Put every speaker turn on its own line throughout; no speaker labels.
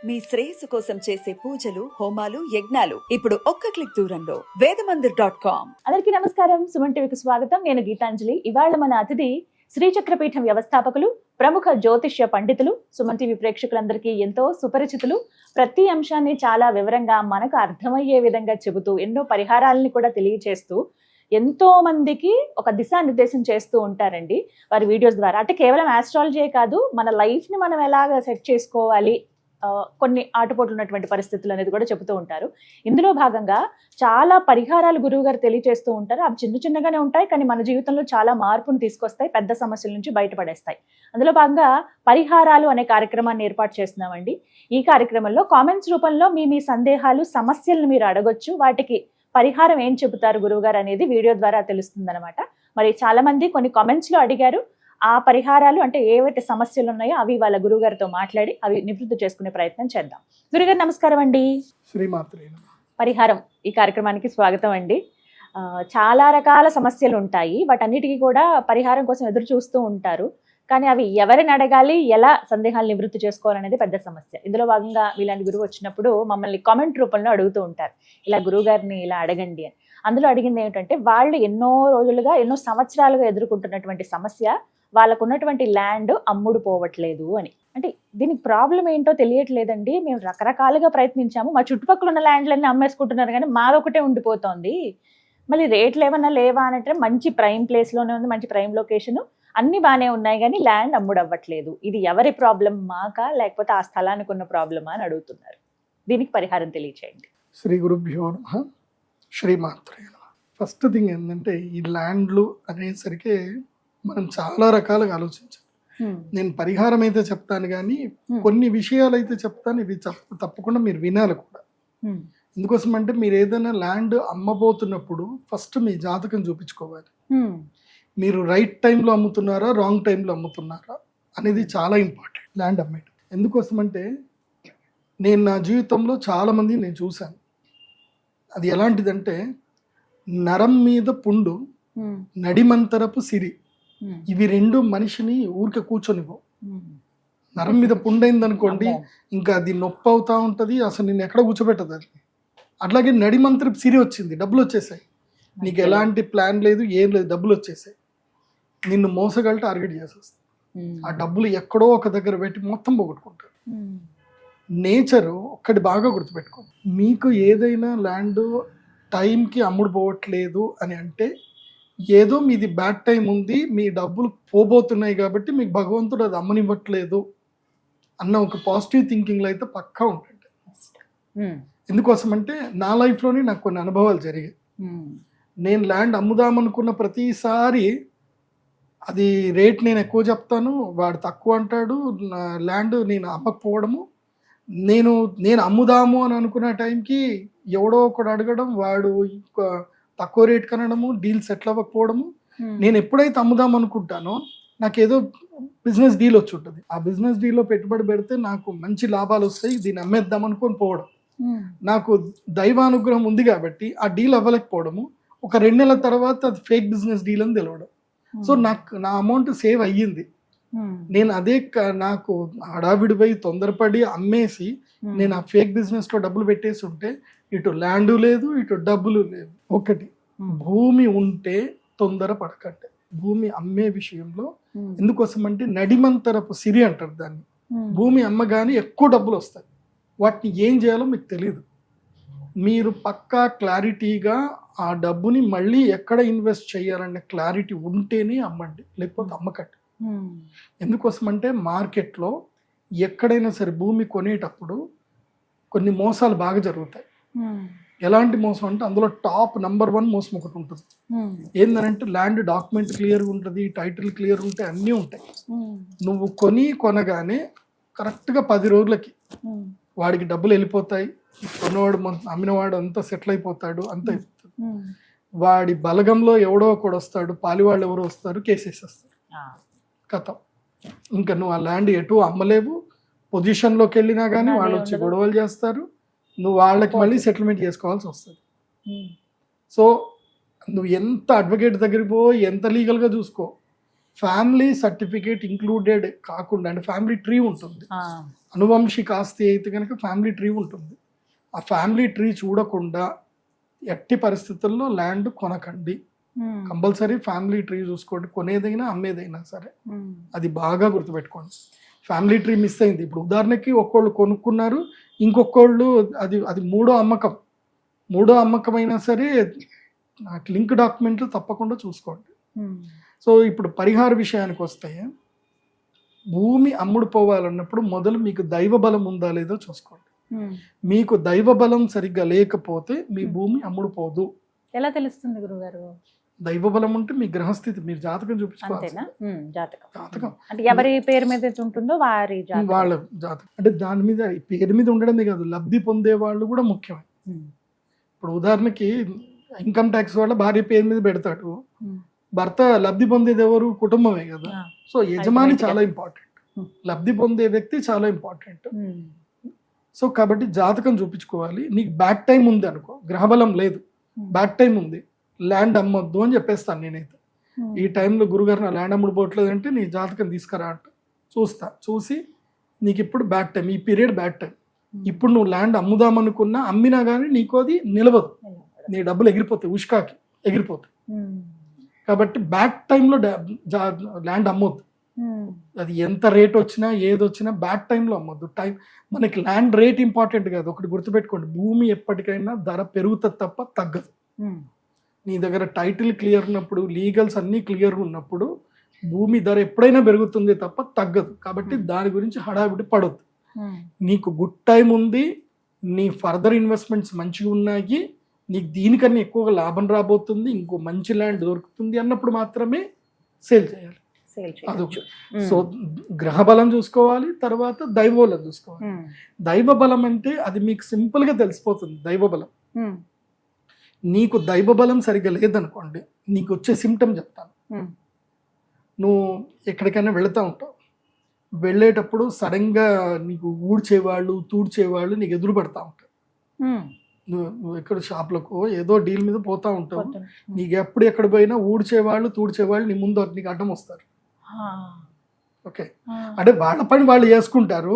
మీ శ్రేయస్సు కోసం చేసే పూజలు, హోమాలు, యజ్ఞాలు ఇప్పుడు ఒక్క క్లిక్ దూరంలో వేదమందిర్.com.
అందరికీ నమస్కారం. సుమన్ టీవీకి స్వాగతం. నేను గీతాంజలి. ఇవాళ మన అతిథి శ్రీచక్రపీఠం వ్యవస్థాపకులు, ప్రముఖ జ్యోతిష్య పండితులు, సుమన్ టీవీ ప్రేక్షకులందరికీ ఎంతో సుపరిచితులు. ప్రతి అంశాన్ని చాలా వివరంగా మనకు అర్థమయ్యే విధంగా చెబుతూ ఎన్నో పరిహారాలని కూడా తెలియచేస్తూ ఎంతో మందికి ఒక దిశానిర్దేశం చేస్తూ ఉంటారండి వారి వీడియోస్ ద్వారా. అంటే కేవలం ఆస్ట్రాలజీ కాదు, మన లైఫ్ ని మనం ఎలాగ సెట్ చేసుకోవాలి, కొన్ని ఆటుపోట్లు ఉన్నటువంటి పరిస్థితులు అనేది కూడా చెబుతూ ఉంటారు. ఇందులో భాగంగా చాలా పరిహారాలు గురువు గారు తెలియజేస్తూ ఉంటారు. అవి చిన్న చిన్నగానే ఉంటాయి, కానీ మన జీవితంలో చాలా మార్పును తీసుకొస్తాయి, పెద్ద సమస్యల నుంచి బయటపడేస్తాయి. అందులో భాగంగా పరిహారాలు అనే కార్యక్రమాన్ని ఏర్పాటు చేస్తున్నామండి. ఈ కార్యక్రమంలో కామెంట్స్ రూపంలో మీ సందేహాలు, సమస్యలను మీరు అడగొచ్చు. వాటికి పరిహారం ఏం చెబుతారు గురువు గారు అనేది వీడియో ద్వారా తెలుస్తుంది అనమాట. మరి చాలా మంది కొన్ని కామెంట్స్ లో అడిగారు. ఆ పరిహారాలు అంటే ఏవైతే సమస్యలు ఉన్నాయో అవి వాళ్ళ గురువు గారితో మాట్లాడి అవి నివృత్తి చేసుకునే ప్రయత్నం చేద్దాం. గురుగారు నమస్కారం అండి.
శ్రీమాత్రే.
పరిహారం ఈ కార్యక్రమానికి స్వాగతం అండి. చాలా రకాల సమస్యలు ఉంటాయి, వాటన్నిటికీ కూడా పరిహారం కోసం ఎదురు చూస్తూ ఉంటారు. కానీ అవి ఎవరిని అడగాలి, ఎలా సందేహాలు నివృత్తి చేసుకోవాలనేది పెద్ద సమస్య. ఇందులో భాగంగా ఇలాంటి గురువు వచ్చినప్పుడు మమ్మల్ని కామెంట్ రూపంలో అడుగుతూ ఉంటారు, ఇలా గురువు గారిని ఇలా అడగండి అని. అందులో అడిగింది ఏమిటంటే, వాళ్ళు ఎన్నో రోజులుగా, ఎన్నో సంవత్సరాలుగా ఎదుర్కొంటున్నటువంటి సమస్య, వాళ్ళకు ఉన్నటువంటి ల్యాండ్ అమ్ముడు పోవట్లేదు అని. అంటే దీనికి ప్రాబ్లం ఏంటో తెలియట్లేదండి, మేము రకరకాలుగా ప్రయత్నించాము, మా చుట్టుపక్కల ఉన్న ల్యాండ్లన్నీ అమ్మేసుకుంటున్నారు కానీ మాదొకటే ఉండిపోతోంది. మళ్ళీ రేట్లు ఏమన్నా లేవా అంటే మంచి ప్రైమ్ ప్లేస్లోనే ఉంది, మంచి ప్రైమ్ లొకేషన్, అన్ని బాగానే ఉన్నాయి కానీ ల్యాండ్ అమ్ముడు అవ్వట్లేదు. ఇది ఎవరి ప్రాబ్లం, మాకా లేకపోతే ఆ స్థలానికి ఉన్న ప్రాబ్లమా అని అడుగుతున్నారు. దీనికి పరిహారం తెలియచేయండి.
శ్రీ గురుభ్యో నమః. శ్రీమాత్రే నమః. ఫస్ట్ థింగ్ ఏంటంటే, ఈ ల్యాండ్లు అనేసరికి మనం చాలా రకాలుగా ఆలోచించాలి. నేను పరిహారం అయితే చెప్తాను కానీ కొన్ని విషయాలు అయితే చెప్తాను, ఇవి తప్పకుండా మీరు వినాలి కూడా. ఎందుకోసం అంటే, మీరు ఏదైనా ల్యాండ్ అమ్మబోతున్నప్పుడు ఫస్ట్ మీ జాతకం చూపించుకోవాలి. మీరు రైట్ టైంలో అమ్ముతున్నారా, రాంగ్ టైంలో అమ్ముతున్నారా అనేది చాలా ఇంపార్టెంట్ ల్యాండ్ అమ్మేయడం. ఎందుకోసం అంటే, నేను నా జీవితంలో చాలామంది నేను చూశాను. అది ఎలాంటిదంటే, నరం మీద పుండు, నడిమంతరపు సిరి, ఇవి రెండు మనిషిని ఊరికే కూర్చొనివ్వవు. నరం మీద పుండు అయిందనుకోండి, ఇంకా అది నొప్పి అవుతా ఉంటుంది, అసలు నేను ఎక్కడ కూర్చోబెట్టదు అది. అట్లాగే నడిమంతరపు సిరి వచ్చింది, డబ్బులు వచ్చేసాయి, నీకు ఎలాంటి ప్లాన్ లేదు, ఏం లేదు, డబ్బులు వచ్చేసాయి, నిన్ను మోసగల టార్గెట్ చేసేస్తుంది. ఆ డబ్బులు ఎక్కడో ఒక దగ్గర పెట్టి మొత్తం పోగొట్టుకుంటారు. నేచరు ఒక్కటి బాగా గుర్తుపెట్టుకోండి, మీకు ఏదైనా ల్యాండ్ టైంకి అమ్ముడు పోవట్లేదు అని అంటే ఏదో మీది బ్యాడ్ టైం ఉంది, మీ డబ్బులు పోబోతున్నాయి కాబట్టి మీకు భగవంతుడు అది అమ్మనివ్వట్లేదు అన్న ఒక పాజిటివ్ థింకింగ్లో అయితే పక్కా ఉంటుంది. ఎందుకోసం అంటే, నా లైఫ్లోనే నాకు కొన్ని అనుభవాలు జరిగాయి. నేను ల్యాండ్ అమ్ముదామనుకున్న ప్రతిసారి అది రేట్ నేను ఎక్కువ చెప్తాను, వాడు తక్కువ అంటాడు, ల్యాండ్ నేను అమ్మకపోవడము, నేను అమ్ముదాము అని అనుకున్న టైంకి ఎవడో ఒకడు అడగడం, వాడు తక్కువ రేట్ కనడము, డీల్ సెటిల్ అవ్వకపోవడము. నేను ఎప్పుడైతే అమ్ముదాం అనుకుంటానో నాకు ఏదో బిజినెస్ డీల్ వచ్చి ఉంటుంది, ఆ బిజినెస్ డీల్లో పెట్టుబడి పెడితే నాకు మంచి లాభాలు వస్తాయి, దీన్ని అమ్మేద్దాం అనుకొని పోవడం. నాకు దైవానుగ్రహం ఉంది కాబట్టి ఆ డీల్ అవ్వలేకపోవడము, ఒక 2 నెలల తర్వాత అది ఫేక్ బిజినెస్ డీల్ అని తెలవడం. సో నాకు నా అమౌంట్ సేవ్ అయ్యింది. నేను అదే నాకు హడావిడిపై తొందరపడి అమ్మేసి నేను ఆ ఫేక్ బిజినెస్ లో డబ్బులు పెట్టేసి ఉంటే ఇటు ల్యాండ్ లేదు, ఇటు డబ్బులు లేదు. ఒకటి, భూమి ఉంటే తొందర పడకండి భూమి అమ్మే విషయంలో. ఎందుకోసం అంటే, నడిమంతరపు సిరి అంటారు దాన్ని. భూమి అమ్మగానే ఎక్కువ డబ్బులు వస్తాయి, వాటిని ఏం చేయాలో మీకు తెలియదు. మీరు పక్కా క్లారిటీగా ఆ డబ్బుని మళ్ళీ ఎక్కడ ఇన్వెస్ట్ చేయాలనే క్లారిటీ ఉంటేనే అమ్మండి, లేకపోతే అమ్మకండి. ఎందుకోసం అంటే, మార్కెట్లో ఎక్కడైనా సరే భూమి కొనేటప్పుడు కొన్ని మోసాలు బాగా జరుగుతాయి. ఎలాంటి మోసం అంటే, అందులో టాప్ నంబర్ 1 మోసం ఒకటి ఉంటుంది. ఏంటంటే, ల్యాండ్ డాక్యుమెంట్ క్లియర్గా ఉంటుంది, టైటిల్ క్లియర్ ఉంటాయి, అన్నీ ఉంటాయి. నువ్వు కొనగానే కరెక్ట్గా 10 రోజులకి వాడికి డబ్బులు వెళ్ళిపోతాయి, కొన్నవాడు అమ్మినవాడు అంతా సెటిల్ అయిపోతాడు, అంత అయిపోతాడు. వాడి బలగంలో ఎవడో ఒకడు వస్తాడు, పాలివాళ్ళు ఎవరో వస్తారు, కేసేసేస్తారు, కథ. ఇంకా నువ్వు ఆ ల్యాండ్ ఎటు అమ్మలేవు, పొజిషన్లోకి వెళ్ళినా కానీ వాళ్ళు వచ్చి గొడవలు చేస్తారు, నువ్వు వాళ్ళకి మళ్ళీ సెటిల్మెంట్ చేసుకోవాల్సి వస్తుంది. సో నువ్వు ఎంత అడ్వకేట్ దగ్గరికి పోయి ఎంత లీగల్గా చూసుకో, ఫ్యామిలీ సర్టిఫికేట్ ఇంక్లూడెడ్ కాకుండా, అంటే ఫ్యామిలీ ట్రీ ఉంటుంది, అనువంశిక ఆస్తి అయితే కనుక ఫ్యామిలీ ట్రీ ఉంటుంది. ఆ ఫ్యామిలీ ట్రీ చూడకుండా ఎట్టి పరిస్థితుల్లో ల్యాండ్ కొనకండి. కంపల్సరీ ఫ్యామిలీ ట్రీ చూసుకోండి, కొనేదైనా అమ్మేదైనా సరే. అది బాగా గుర్తుపెట్టుకోండి. ఫ్యామిలీ ట్రీ మిస్ అయింది. ఇప్పుడు ఉదాహరణకి ఒక్కోళ్ళు కొనుక్కున్నారు, ఇంకొకళ్ళు అది మూడో అమ్మకం అయినా సరే లింక్ డాక్యుమెంట్లు తప్పకుండా చూసుకోండి. సో ఇప్పుడు పరిహార విషయానికి వస్తే, భూమి అమ్ముడు పోవాలన్నప్పుడు మొదలు మీకు దైవ బలం ఉందా లేదో చూసుకోండి. మీకు దైవ బలం సరిగ్గా లేకపోతే మీ భూమి అమ్ముడు పోదు.
ఎలా తెలుస్తుంది గురుగారు?
దైవ బలం ఉంటే మీ గ్రహస్థితి, మీరు జాతకం చూపించుకోవాలి.
జాతకం అంటే ఎవరి పేరు మీద ఉంటుందో వారి
వాళ్ళ జాతకం, అంటే దాని మీద పేరు మీద ఉండడమే కాదు, లబ్ధి పొందే వాళ్ళు కూడా ముఖ్యమే. ఇప్పుడు ఉదాహరణకి ఇన్కమ్ ట్యాక్స్ వాళ్ళ భార్య పేరు మీద పెడతాడు, భర్త లబ్ధి పొందేది ఎవరు? కుటుంబమే కదా. సో యజమాని చాలా ఇంపార్టెంట్, లబ్ధి పొందే వ్యక్తి చాలా ఇంపార్టెంట్. సో కాబట్టి జాతకం చూపించుకోవాలి. నీకు బ్యాక్ టైం ఉంది అనుకో, గ్రహబలం లేదు, బ్యాక్ టైం ఉంది, ల్యాండ్ అమ్మొద్దు అని చెప్పేస్తాను నేనైతే. ఈ టైంలో గురుగారు నా ల్యాండ్ అమ్ముడు పోవట్లేదు అంటే నీ జాతకం తీసుకురా అంట, చూసి నీకు ఇప్పుడు బ్యాక్ టైం, ఈ పీరియడ్ బ్యాక్ టైం. ఇప్పుడు నువ్వు ల్యాండ్ అమ్ముదామనుకున్నా, అమ్మినా కానీ నీకు అది నిలవదు, నీ డబ్బులు ఎగిరిపోతాయి, ఉష్కాకి ఎగిరిపోతాయి. కాబట్టి బ్యాక్ టైంలో ల్యాండ్ అమ్మొద్దు. అది ఎంత రేట్ వచ్చినా ఏది వచ్చినా బ్యాక్ టైంలో అమ్మొద్దు. మనకి ల్యాండ్ రేట్ ఇంపార్టెంట్ కాదు, ఒకటి గుర్తుపెట్టుకోండి, భూమి ఎప్పటికైనా ధర పెరుగుతుంది తప్ప తగ్గదు. నీ దగ్గర టైటిల్ క్లియర్ ఉన్నప్పుడు, లీగల్స్ అన్నీ క్లియర్ ఉన్నప్పుడు భూమి ధర ఎప్పుడైనా పెరుగుతుంది తప్ప తగ్గదు. కాబట్టి దాని గురించి హడావిడి పడొద్దు. నీకు గుడ్ టైం ఉంది, నీ ఫర్దర్ ఇన్వెస్ట్మెంట్స్ మంచిగా ఉన్నాయి, నీకు దీనికన్నా ఎక్కువగా లాభం రాబోతుంది, ఇంకో మంచి ల్యాండ్ దొరుకుతుంది అన్నప్పుడు మాత్రమే సేల్ చేయాలి. అదొక. సో గ్రహ బలం చూసుకోవాలి, తర్వాత దైవ బలం చూసుకోవాలి. దైవ బలం అంటే అది మీకు సింపుల్ గా తెలిసిపోతుంది. దైవ బలం, నీకు దైవ బలం సరిగ్గా లేదనుకోండి, నీకు వచ్చే సిమ్టమ్ చెప్తాను. నువ్వు ఎక్కడికైనా వెళుతూ ఉంటావు, వెళ్ళేటప్పుడు సడన్ గా నీకు ఊడ్చేవాళ్ళు తూడ్చేవాళ్ళు నీకు ఎదురు పడతా ఉంటారు. నువ్వు ఎక్కడ షాప్లకు ఏదో డీల్ మీద పోతా ఉంటావు, నీకు ఎప్పుడు ఎక్కడ పోయినా ఊడ్చేవాళ్ళు తూడ్చేవాళ్ళు నీ ముందు నీకు అడ్డం వస్తారు. ఓకే, అంటే వాళ్ళ పని వాళ్ళు చేసుకుంటారు,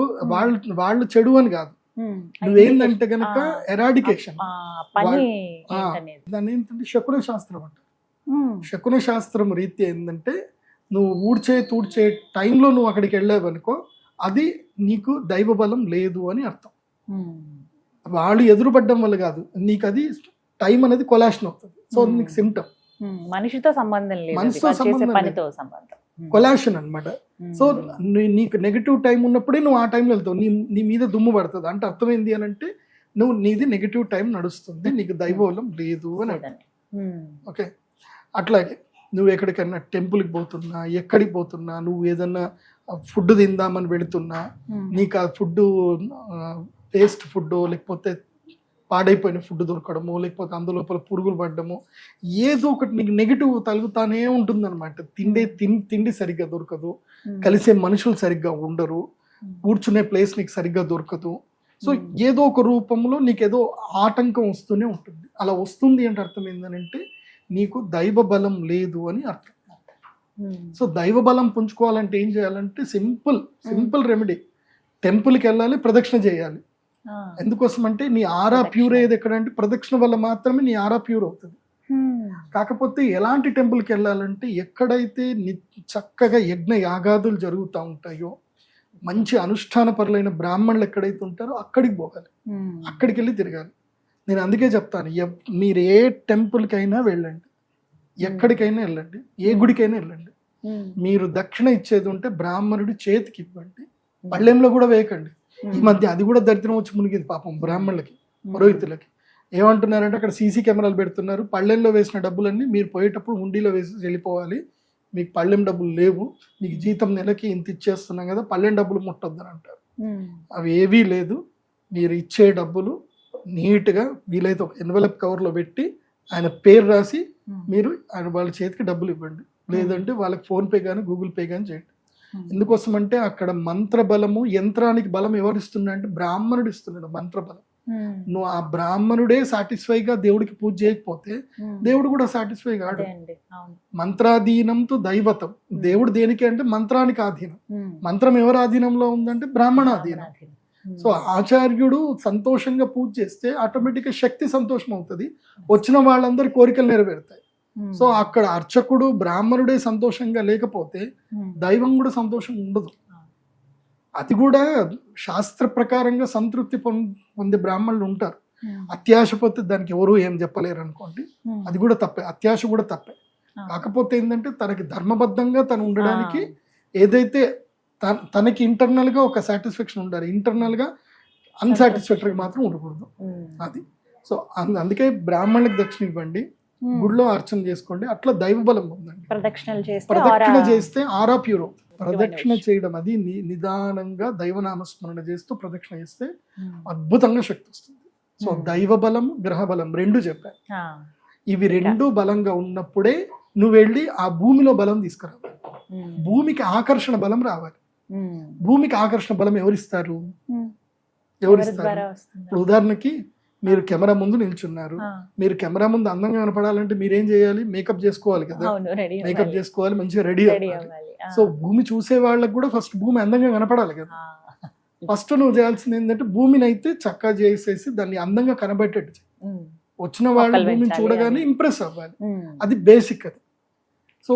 వాళ్ళు చెడు అని కాదు. నువ్వేందంటే గనక ఎరాడికేషన్, దాన్ని ఏంటంటే శకున శాస్త్రం అంటారు. శకున శాస్త్రం రీతి ఏంటంటే, నువ్వు ఊడ్చే తూడ్చే టైంలో నువ్వు అక్కడికి వెళ్ళావనుకో, అది నీకు దైవ బలం లేదు అని అర్థం. వాళ్ళు ఎదురుపడ్డం వల్ల కాదు, నీకు అది టైం అనేది కొలాషన్ అవుతుంది. సో నీకు సిమ్టమ్,
మనిషితో సంబంధం లేదు,
మనసుతో సంబంధం, కొలాషన్ అనమాట. సో నీకు నెగిటివ్ టైం ఉన్నప్పుడే నువ్వు ఆ టైంలో వెళ్తావు, నీ మీద దుమ్ము పడుతుంది. అంటే అర్థమైంది అని అంటే నీది నెగిటివ్ టైం నడుస్తుంది, నీకు దైవబలం లేదు అని అర్థం. ఓకే, అట్లాగే నువ్వు ఎక్కడికైనా టెంపుల్కి పోతున్నా, ఎక్కడికి పోతున్నా, నువ్వు ఏదన్నా ఫుడ్ తిందామని వెళుతున్నా, నీకు ఆ ఫుడ్ టేస్ట్ ఫుడ్, లేకపోతే పాడైపోయిన ఫుడ్ దొరకడము, లేకపోతే అందులోపల పురుగులు పడ్డము, ఏదో ఒకటి నీకు నెగిటివ్ తగులుతానే ఉంటుంది అనమాట. తిండి సరిగ్గా దొరకదు, కలిసే మనుషులు సరిగ్గా ఉండరు, కూర్చునే ప్లేస్ నీకు సరిగ్గా దొరకదు. సో ఏదో ఒక రూపంలో నీకేదో ఆటంకం వస్తూనే ఉంటుంది. అలా వస్తుంది అంటే అర్థం ఏంటంటే నీకు దైవ బలం లేదు అని అర్థం. సో దైవ బలం పుంజుకోవాలంటే ఏం చేయాలంటే సింపుల్ రెమెడీ, టెంపుల్కి వెళ్ళాలి, ప్రదక్షిణ చేయాలి. ఎందుకోసం అంటే నీ ఆరా ప్యూర్ అయ్యేది ఎక్కడంటే ప్రదక్షిణ వల్ల మాత్రమే నీ ఆరా ప్యూర్ అవుతుంది. కాకపోతే ఎలాంటి టెంపుల్కి వెళ్ళాలంటే ఎక్కడైతే చక్కగా యజ్ఞ యాగాదులు జరుగుతూ ఉంటాయో, మంచి అనుష్ఠాన పరులైన బ్రాహ్మణులు ఎక్కడైతే ఉంటారో అక్కడికి పోవాలి, అక్కడికి వెళ్ళి తిరగాలి. నేను అందుకే చెప్తాను, మీరు ఏ టెంపుల్కైనా వెళ్ళండి, ఎక్కడికైనా వెళ్ళండి, ఏ గుడికైనా వెళ్ళండి, మీరు దక్షిణ ఇచ్చేది ఉంటే బ్రాహ్మణుడి చేతికి ఇవ్వండి, పళ్ళెంలో కూడా వేయకండి. ఈ మధ్య అది కూడా దరిద్రం వచ్చి మునిగింది పాపం బ్రాహ్మణులకి, పురోహితులకి. ఏమంటున్నారంటే అక్కడ సీసీ కెమెరాలు పెడుతున్నారు, పళ్ళెంలో వేసిన డబ్బులన్నీ మీరు పోయేటప్పుడు హుండీలో వేసి వెళ్ళిపోవాలి, మీకు పళ్ళెం డబ్బులు లేవు, మీకు జీతం నెలకి ఇంత ఇచ్చేస్తున్నాం కదా, పళ్ళెం డబ్బులు ముట్టొద్దని అంటారు. అవి ఏవీ లేదు, మీరు ఇచ్చే డబ్బులు నీట్గా వీలైతే ఒక ఎన్వెలప్ కవర్లో పెట్టి ఆయన పేరు రాసి మీరు ఆయన వాళ్ళ చేతికి డబ్బులు ఇవ్వండి, లేదంటే వాళ్ళకి ఫోన్పే కానీ గూగుల్ పే కానీ చేయండి. ఎందుకోసం అంటే అక్కడ మంత్ర బలము, యంత్రానికి బలం ఎవరు ఇస్తున్నా అంటే బ్రాహ్మణుడు ఇస్తున్నాడు మంత్ర బలం. నువ్వు ఆ బ్రాహ్మణుడే సాటిస్ఫైగా దేవుడికి పూజ చేయకపోతే దేవుడు కూడా సాటిస్ఫై కాడు. మంత్రాధీనంతో దైవతం. దేవుడు దేనికి అంటే మంత్రానికి ఆధీనం. మంత్రం ఎవరి ఆధీనంలో ఉందంటే బ్రాహ్మణ ఆధీనం. సో ఆచార్యుడు సంతోషంగా పూజ చేస్తే ఆటోమేటిక్ గా శక్తి సంతోషం అవుతుంది, వచ్చిన వాళ్ళందరి కోరికలు నెరవేరుతాయి. సో అక్కడ అర్చకుడు బ్రాహ్మణుడే సంతోషంగా లేకపోతే దైవం కూడా సంతోషం ఉండదు. అది కూడా శాస్త్ర ప్రకారంగా సంతృప్తి పొందే బ్రాహ్మణులు ఉంటారు. అత్యాశ పోతే దానికి ఎవరు ఏం చెప్పలేరు అనుకోండి, అది కూడా తప్పే. అత్యాశ కూడా తప్పే. కాకపోతే ఏంటంటే తనకి ధర్మబద్ధంగా తను ఉండడానికి ఏదైతే తనకి ఇంటర్నల్ గా ఒక సాటిస్ఫాక్షన్ ఉండాలి, ఇంటర్నల్ గా అన్సాటిస్ఫాక్టరీ మాత్రం ఉండకూడదు. అది సో అందుకే బ్రాహ్మణులకు దక్షిణ ఇవ్వండి, గుడిలో అర్చన చేసుకోండి, అట్లా దైవ బలం ఉందండి. ప్రదక్షిణ చేస్తే ఆరా ప్యూర్ అవుతుంది. ప్రదక్షిణ చేయడం అది నిదానంగా దైవనామస్మరణ చేస్తూ ప్రదక్షిణ చేస్తే అద్భుతంగా శక్తి వస్తుంది. సో దైవ బలం గ్రహ బలం రెండు చెప్పాను. ఇవి రెండు బలంగా ఉన్నప్పుడే నువ్వు వెళ్ళి ఆ భూమిలో బలం తీసుకురావాలి. భూమికి ఆకర్షణ బలం రావాలి. భూమికి ఆకర్షణ బలం ఎవరిస్తారు? ఇప్పుడు ఉదాహరణకి మీరు కెమెరా ముందు నిల్చున్నారు, మీరు కెమెరా ముందు అందంగా కనపడాలంటే మీరేం చేయాలి? మేకప్ చేసుకోవాలి కదా, మేకప్ చేసుకోవాలి, మంచిగా రెడీ అవ్వాలి. సో భూమి చూసే వాళ్ళకి కూడా ఫస్ట్ భూమి అందంగా కనపడాలి కదా. ఫస్ట్ నువ్వు చేయాల్సింది ఏంటంటే భూమిని అయితే చక్కగా చేసేసి దాన్ని అందంగా కనబెట్టేట్టు వచ్చిన వాళ్ళు భూమిని చూడగానే ఇంప్రెస్ అవ్వాలి. అది బేసిక్. అది సో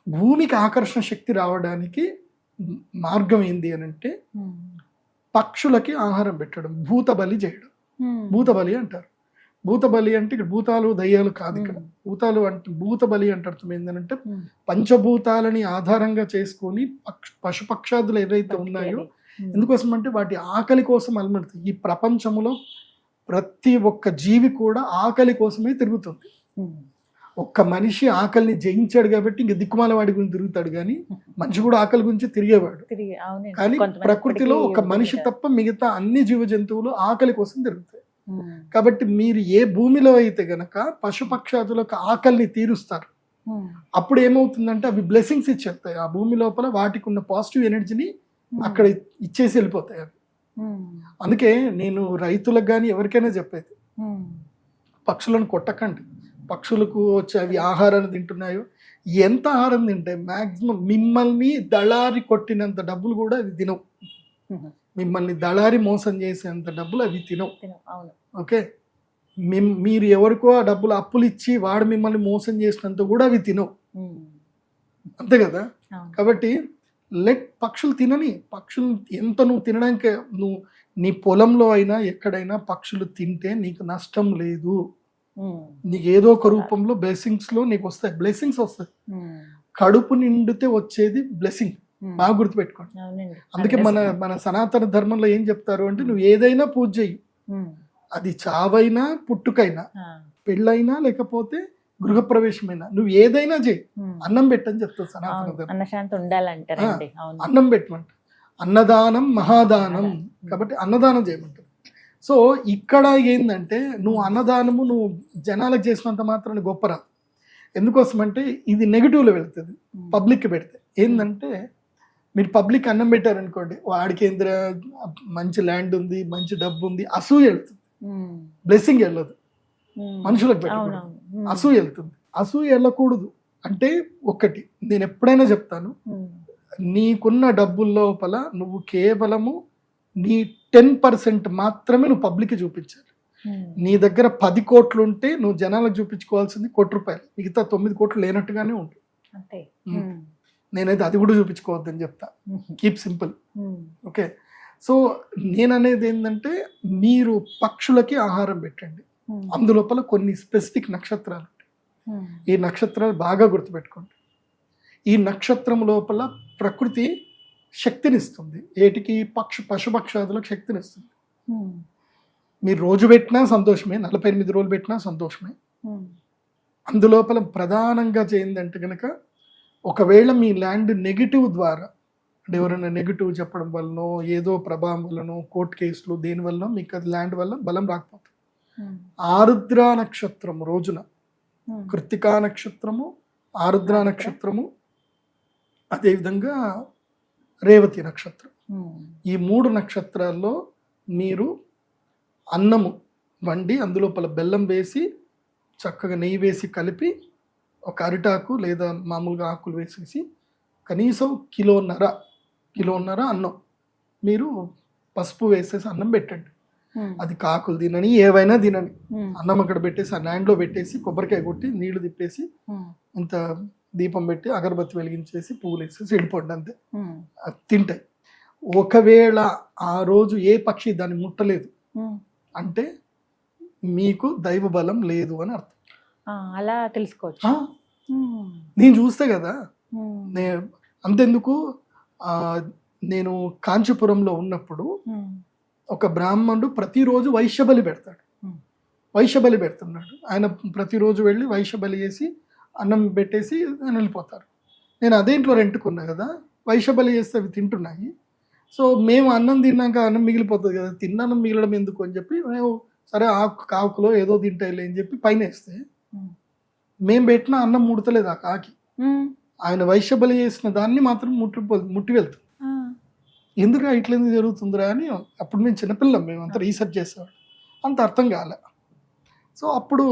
భూమికి ఆకర్షణ శక్తి రావడానికి మార్గం ఏంది అని అంటే పక్షులకి ఆహారం పెట్టడం, భూత బలి చేయడం. భూత బలి అంటారు. భూత బలి అంటే ఇక్కడ భూతాలు దయ్యాలు కాదు. ఇక్కడ భూతాలు అంటే భూత బలి అంటే అర్థం ఏంటంటే పంచభూతాలని ఆధారంగా చేసుకొని పశుపక్షాదులు ఏవైతే ఉన్నాయో, ఎందుకోసం అంటే వాటి ఆకలి కోసం అలమడుతుంది. ఈ ప్రపంచంలో ప్రతి ఒక్క జీవి కూడా ఆకలి కోసమే తిరుగుతుంది. ఒక్క మనిషి ఆకలిని జయించాడు కాబట్టి ఇంక దిక్కుమాల వాడి గురించి తిరుగుతాడు, కానీ మనిషి కూడా ఆకలి గురించి తిరిగేవాడు. కానీ ప్రకృతిలో ఒక మనిషి తప్ప మిగతా అన్ని జీవ జంతువులు ఆకలి కోసం తిరుగుతాయి. కాబట్టి మీరు ఏ భూమిలో అయితే గనక పశుపక్షాదులకు ఆకలిని తీరుస్తారు, అప్పుడు ఏమవుతుందంటే అవి బ్లెస్సింగ్స్ ఇచ్చేస్తాయి. ఆ భూమి లోపల వాటికి ఉన్న పాజిటివ్ ఎనర్జీని అక్కడ ఇచ్చేసి వెళ్ళిపోతాయి అవి. అందుకే నేను రైతులకు కానీ ఎవరికైనా చెప్పేది, పక్షులను కొట్టకండి. పక్షులకు వచ్చి అవి ఆహారాన్ని తింటున్నాయో, ఎంత ఆహారం తింటాయి మ్యాక్సిమం మిమ్మల్ని దళారి కొట్టినంత డబ్బులు కూడా అవి తినవు. మిమ్మల్ని దళారి మోసం చేసేంత డబ్బులు అవి తినవు. ఓకే, మీరు ఎవరికో ఆ డబ్బులు అప్పులు ఇచ్చి వాడు మిమ్మల్ని మోసం చేసినంత కూడా అవి తినవు. అంతే కదా. కాబట్టి పక్షులు తినని. పక్షులు ఎంత నువ్వు తినడానికి, నువ్వు నీ పొలంలో అయినా ఎక్కడైనా పక్షులు తింటే నీకు నష్టం లేదు. నీకు ఏదో ఒక రూపంలో బ్లెస్సింగ్స్ లో నీకు వస్తాయి, బ్లెస్సింగ్స్ వస్తాయి. కడుపు నిండితే వచ్చేది బ్లెస్సింగ్, బాగా గుర్తుపెట్టుకోండి. అందుకే మన సనాతన ధర్మంలో ఏం చెప్తారు అంటే నువ్వు ఏదైనా పూజ చెయ్యి, అది చావైనా పుట్టుకైనా పెళ్ళైనా లేకపోతే గృహప్రవేశమైనా, నువ్వు ఏదైనా చెయ్యి, అన్నం పెట్టని చెప్తావు సనాతన ధర్మం. అన్నం పెట్టమంట. అన్నదానం మహాదానం, కాబట్టి అన్నదానం చేయమంటారు. సో ఇక్కడ ఏంటంటే నువ్వు అన్నదానము నువ్వు జనాలకు చేసినంత మాత్రం గొప్పరా. ఎందుకోసం అంటే ఇది నెగిటివ్లో వెళ్తుంది. పబ్లిక్కి పెడితే ఏంటంటే, మీరు పబ్లిక్ అన్నం పెట్టారనుకోండి, వాడికి ఏంద్ర మంచి ల్యాండ్ ఉంది, మంచి డబ్బు ఉంది, అసూయ వెళ్తుంది, బ్లెస్సింగ్ వెళ్ళదు. మనుషులకు పెట్టకూడదు, అసూయ వెళ్తుంది. అసూయ వెళ్ళకూడదు అంటే ఒకటి నేను ఎప్పుడైనా చెప్తాను, నీకున్న డబ్బుల లోపల నువ్వు కేవలము నీ 10% మాత్రమే నువ్వు పబ్లిక్కి చూపించాలి. నీ దగ్గర 10 కోట్లు ఉంటే నువ్వు జనాలకు చూపించుకోవాల్సింది ₹1. మిగతా 9 కోట్లు లేనట్టుగానే ఉంటుంది. నేనైతే అది కూడా చూపించుకోవద్దని చెప్తా. Keep simple. ఓకే, సో నేననేది ఏంటంటే మీరు పక్షులకి ఆహారం పెట్టండి. అందులోపల కొన్ని స్పెసిఫిక్ నక్షత్రాలు ఉంటాయి. ఈ నక్షత్రాలు బాగా గుర్తుపెట్టుకోండి. ఈ నక్షత్రం లోపల ప్రకృతి శక్తినిస్తుంది. ఏటికి? పశుపక్షాదులకు శక్తినిస్తుంది. మీరు రోజు పెట్టినా సంతోషమే, 48 రోజులు పెట్టినా సంతోషమే. అందులోపల ప్రధానంగా చేయిందంటే కనుక, ఒకవేళ మీ ల్యాండ్ నెగిటివ్ ద్వారా అంటే ఎవరైనా నెగిటివ్ చెప్పడం వలనో, ఏదో ప్రభావం వలనో, కోర్టు కేసులు దేనివల్ల మీకు అది ల్యాండ్ వల్ల బలం రాకపోతుంది. ఆరుద్ర నక్షత్రం రోజున, కృత్తికా నక్షత్రము, ఆరుద్ర నక్షత్రము, అదేవిధంగా రేవతి నక్షత్రం, ఈ 3 నక్షత్రాల్లో మీరు అన్నము వండి అందులోపల బెల్లం వేసి చక్కగా నెయ్యి వేసి కలిపి ఒక అరిటాకు లేదా మామూలుగా ఆకులు వేసేసి కనీసం కిలోన్నర అన్నం మీరు పసుపు వేసేసి అన్నం పెట్టండి. అది కాకులు తినని ఏవైనా తినని అన్నం అక్కడ పెట్టేసి ఆ ల్యాండ్లో పెట్టేసి కొబ్బరికాయ కొట్టి నీళ్లు తిప్పేసి ఇంత దీపం పెట్టి అగరబత్తి వెలిగించేసి పువ్వులు వేసేసి వెళ్ళిపోండి అంతే. అది తింటాయి. ఒకవేళ ఆ రోజు ఏ పక్షి దాన్ని ముట్టలేదు అంటే మీకు దైవ బలం లేదు అని అర్థం.
అలా తెలుసుకోవచ్చు.
నేను చూస్తే కదా, అంతెందుకు నేను కాంచీపురంలో ఉన్నప్పుడు ఒక బ్రాహ్మణుడు ప్రతిరోజు వైశ్యబలి పెడుతున్నాడు. ఆయన ప్రతిరోజు వెళ్ళి వైశ్యబలి చేసి అన్నం పెట్టేసి ఆయన వెళ్ళిపోతారు. నేను అదే ఇంట్లో రెంట్కున్నా కదా, వైశ్యబలి చేస్తే అవి తింటున్నాయి. సో మేము అన్నం తిన్నాక అన్నం మిగిలిపోతుంది కదా, తిన్నాను మిగలడం ఎందుకు అని చెప్పి మేము సరే కాకులో ఏదో తింటాయిలే అని చెప్పి పైన వేస్తే మేము పెట్టిన అన్నం ముడతలేదు ఆ కాకి. ఆయన వైశ్యబలి చేసిన దాన్ని మాత్రం ముట్టి వెళ్తుంది. ఎందుకు ఇట్లా ఎందుకు జరుగుతుందిరా అని అప్పుడు మేము చిన్నపిల్లం, మేము అంతా రీసెర్చ్ చేసేవాడు, అంత అర్థం కాలే. సో అప్పుడు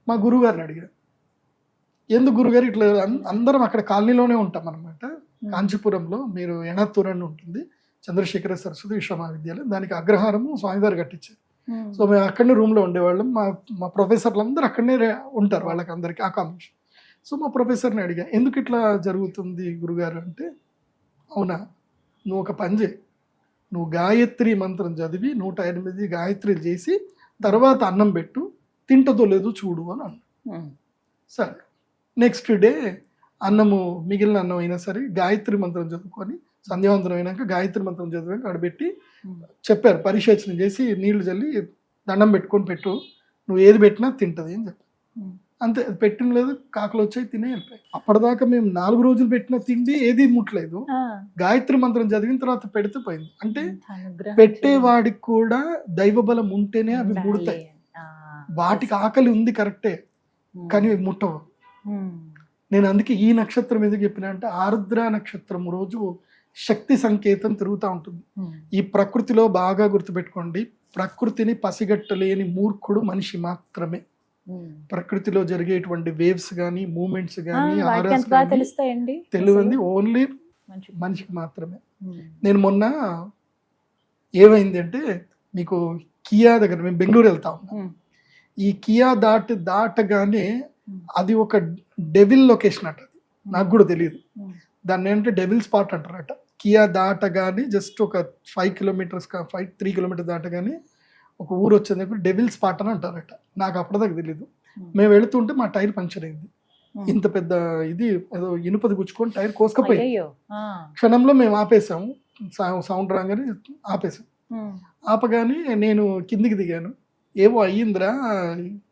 మా గురువుగారిని అడిగారు, ఎందుకు గురుగారు ఇట్లా, అందరం అక్కడ కాలనీలోనే ఉంటాం అనమాట. కాంచీపురంలో మీరు ఎణత్తూర్ అని ఉంటుంది, చంద్రశేఖర సరస్వతి విశ్వమహావిద్యాలయం, దానికి అగ్రహారము స్వామివారు కట్టించారు. సో మేము అక్కడనే రూమ్లో ఉండేవాళ్ళం. మా ప్రొఫెసర్లు అందరూ అక్కడనే ఉంటారు, వాళ్ళకి అందరికీ అకామిడేషన్. సో మా ప్రొఫెసర్ని అడిగా, ఎందుకు ఇట్లా జరుగుతుంది గురుగారు అంటే, అవునా నువ్వు ఒక పని చేయి, నువ్వు గాయత్రి మంత్రం చదివి 108 గాయత్రీలు చేసి తర్వాత అన్నం పెట్టు, తింటదో లేదో చూడు అని అన్నాడు. సరే నెక్స్ట్ డే అన్నము మిగిలిన అన్నం అయినా సరే గాయత్రి మంత్రం చదువుకొని సంధ్యావందనం అయినాక గాయత్రి మంత్రం చదివాక అడబెట్టి చెప్పారు, పరిశేచనం చేసి నీళ్లు చల్లి దండం పెట్టుకొని పెట్టు, నువ్వు ఏది పెట్టినా తింటది అని చెప్పారు. అంతే, పెట్టిన లేదు, కాకులు వచ్చాయి తినే వెళ్ళిపోయాయి. అప్పటిదాకా మేము 4 రోజులు పెట్టిన తిండి ఏది ముట్టలేదు, గాయత్రి మంత్రం చదివిన తర్వాత పెడితే పోయింది. అంటే పెట్టేవాడికి కూడా దైవ బలం ఉంటేనే అవి ముడతాయి. వాటికి ఆకలి ఉంది కరెక్టే, కానీ ముట్టవు. నేను అందుకే ఈ నక్షత్రం ఎందుకు చెప్పిన అంటే, ఆర్ద్ర నక్షత్రం రోజు శక్తి సంకేతం తిరుగుతూ ఉంటుంది. ఈ ప్రకృతిలో బాగా గుర్తుపెట్టుకోండి, ప్రకృతిని పసిగట్టలేని మూర్ఖుడు మనిషి మాత్రమే. ప్రకృతిలో జరిగేటువంటి వేవ్స్ కానీ మూమెంట్స్ కానీ తెలియంది ఓన్లీ మనిషికి మాత్రమే. నేను మొన్న ఏమైంది అంటే, మీకు కియా దగ్గర మేము బెంగళూరు వెళ్తా ఉన్నాం, ఈ కియా దాటగానే అది ఒక డెవిల్ లొకేషన్ అట, అది నాకు కూడా తెలియదు. దాన్ని ఏంటంటే డెవిల్ స్పాట్ అంటారట. కియా దాటగానే జస్ట్ ఒక 3 కిలోమీటర్స్ దాటగానే ఒక ఊరు వచ్చింది, డెవిల్ స్పాట్ అని అంటారట. నాకు అప్పటిదాకా తెలీదు. మేము వెళుతుంటే మా టైర్ పంక్చర్ అయింది. ఇంత పెద్ద ఇది ఏదో ఇనుపది గుచ్చుకొని టైర్ కోసుకపోయింది. క్షణంలో మేము ఆపేసాము, సౌండ్ రాగానే ఆపేసాం. ఆపగానే నేను కిందికి దిగాను, ఏవో అయ్యిందిరా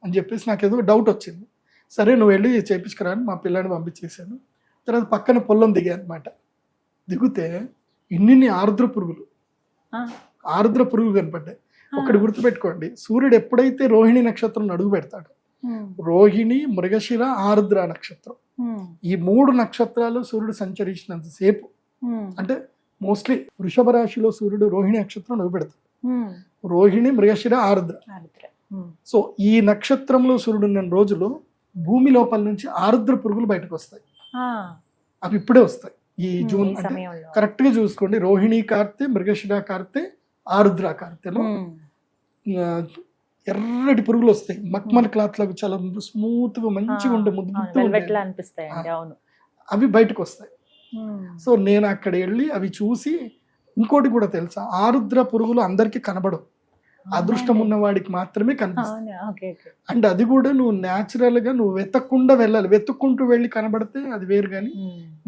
అని చెప్పేసి నాకు ఏదో డౌట్ వచ్చింది. సరే నువ్వు వెళ్ళి చేయించుకురా అని మా పిల్లాడిని పంపించేసాను. తర్వాత పక్కన పొలం దిగా అనమాట. దిగితే ఇన్ని ఆర్ద్ర పురుగులు కనపడ్డాయి. ఒకటి గుర్తుపెట్టుకోండి, సూర్యుడు ఎప్పుడైతే రోహిణి నక్షత్రం అడుగు పెడతాడు, రోహిణి, మృగశిర, ఆర్ద్ర నక్షత్రం, ఈ 3 నక్షత్రాలు సూర్యుడు సంచరించినంత సేపు, అంటే మోస్ట్లీ వృషభ రాశిలో సూర్యుడు రోహిణి నక్షత్రం అడుగు పెడతాడు, రోహిణి, మృగశిర, ఆర్ద్ర. సో ఈ నక్షత్రంలో సూర్యుడు ఉన్న రోజులు భూమి లోపల నుంచి ఆర్ద్ర పురుగులు బయటకు వస్తాయి. అవి ఇప్పుడే వస్తాయి ఈ జూన్. అంటే కరెక్ట్ గా చూసుకోండి, రోహిణి కార్తె, మృగశిర కార్తె, ఆరుద్ర కార్తెలో ఎర్రటి పురుగులు వస్తాయి. మక్మల్ క్లాత్ లాగా చాలా స్మూత్ గా మంచిగా ఉండే ముద్దు అవి బయటకు వస్తాయి. సో నేను అక్కడ వెళ్ళి అవి చూసి, ఇంకోటి కూడా తెలుసా, ఆరుద్ర పురుగులు అందరికి కనబడవు, అదృష్టం ఉన్న వాడికి మాత్రమే కనిపిస్తుంది. అండ్ అది కూడా నువ్వు న్యాచురల్ గా నువ్వు వెతక్కుండా వెళ్ళాలి, వెతుక్కుంటూ వెళ్ళి కనబడితే అది వేరు, కానీ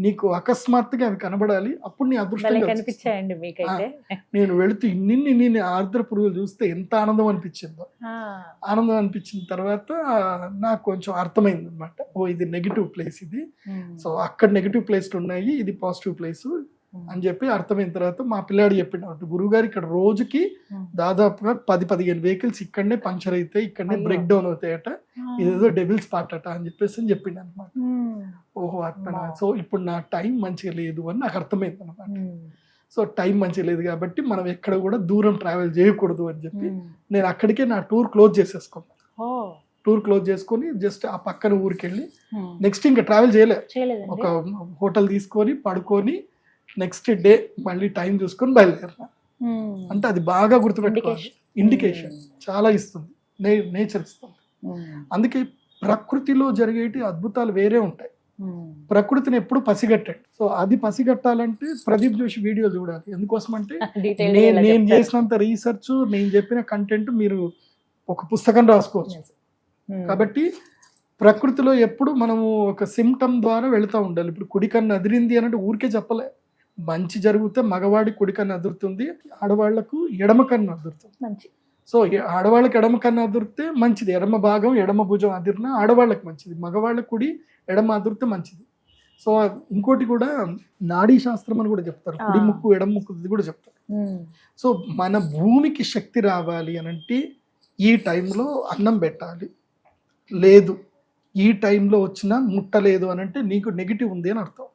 నీకు అకస్మాత్తుగా అవి కనబడాలి, అప్పుడు నీ అదృష్టం
కనిపించాయండి.
నేను వెళుతూ ఇన్ని ఆర్ద్ర పురుగులు చూస్తే ఎంత ఆనందం అనిపించిందో. ఆనందం అనిపించిన తర్వాత నాకు కొంచెం అర్థమైంది అనమాట, ఓ ఇది నెగిటివ్ ప్లేస్ ఇది, సో అక్కడ నెగిటివ్ ప్లేస్లు ఉన్నాయి, ఇది పాజిటివ్ ప్లేస్ అని చెప్పి అర్థమైన తర్వాత మా పిల్లాడు చెప్పినట్టు, గురువుగారు ఇక్కడ రోజుకి దాదాపుగా 10-15 వెహికల్స్ ఇక్కడనే పంక్చర్ అవుతాయి, ఇక్కడనే బ్రేక్ డౌన్ అవుతాయట, ఇదేదో డెవిల్ స్పాట్ అట అని చెప్పేసి చెప్పిండు అనమాట. ఓహో అట్లా, సో ఇప్పుడు నా టైం మంచిగా లేదు అని నాకు అర్థమైంది అనమాట. సో టైం మంచిగా లేదు కాబట్టి మనం ఎక్కడ కూడా దూరం ట్రావెల్ చేయకూడదు అని చెప్పి నేను అక్కడికే నా టూర్ క్లోజ్ చేసేసుకున్నాను. టూర్ క్లోజ్ చేసుకొని జస్ట్ ఆ పక్కన ఊరికి వెళ్ళి నెక్స్ట్ ఇంకా ట్రావెల్ చేయలేదు. ఒక హోటల్ తీసుకొని పడుకొని నెక్స్ట్ డే మళ్ళీ టైం చూసుకొని బయలుదేరా. అంటే అది బాగా గుర్తుపెట్టుకోవాలి. ఇండికేషన్ చాలా ఇస్తుంది, నేచర్ ఇస్తుంది. అందుకే ప్రకృతిలో జరిగేటి అద్భుతాలు వేరే ఉంటాయి. ప్రకృతిని ఎప్పుడు పసిగట్టండి. సో అది పసిగట్టాలంటే ప్రదీప్ జోషి వీడియో చూడాలి. ఎందుకోసం అంటే నేను చేసినంత రీసెర్చ్, నేను చెప్పిన కంటెంట్ మీరు ఒక పుస్తకం రాసుకోవచ్చు. కాబట్టి ప్రకృతిలో ఎప్పుడు మనము ఒక సిమ్టమ్ ద్వారా వెళుతూ ఉండాలి. ఇప్పుడు కుడి కన్ను అదిరింది అంటే ఊరికే చెప్పలే. మంచి జరిగితే మగవాడి కుడి కన్ను అదురుతుంది, ఆడవాళ్లకు ఎడమ కన్ను అదురుతుంది. సో ఆడవాళ్ళకి ఎడమ కన్ను అదిరితే మంచిది, ఎడమ భాగం ఎడమ భుజం అదిరినా ఆడవాళ్ళకి మంచిది, మగవాళ్ళ కుడి ఎడమ అదిరితే మంచిది. సో ఇంకోటి కూడా నాడీ శాస్త్రం అని కూడా చెప్తారు, కుడి ముక్కు ఎడమ ముక్కు ఇది కూడా చెప్తారు. సో మన భూమికి శక్తి రావాలి అనంటే ఈ టైంలో అన్నం పెట్టాలి. లేదు ఈ టైంలో వచ్చినా ముట్టలేదు అని అంటే నీకు నెగిటివ్ ఉంది అని అర్థం.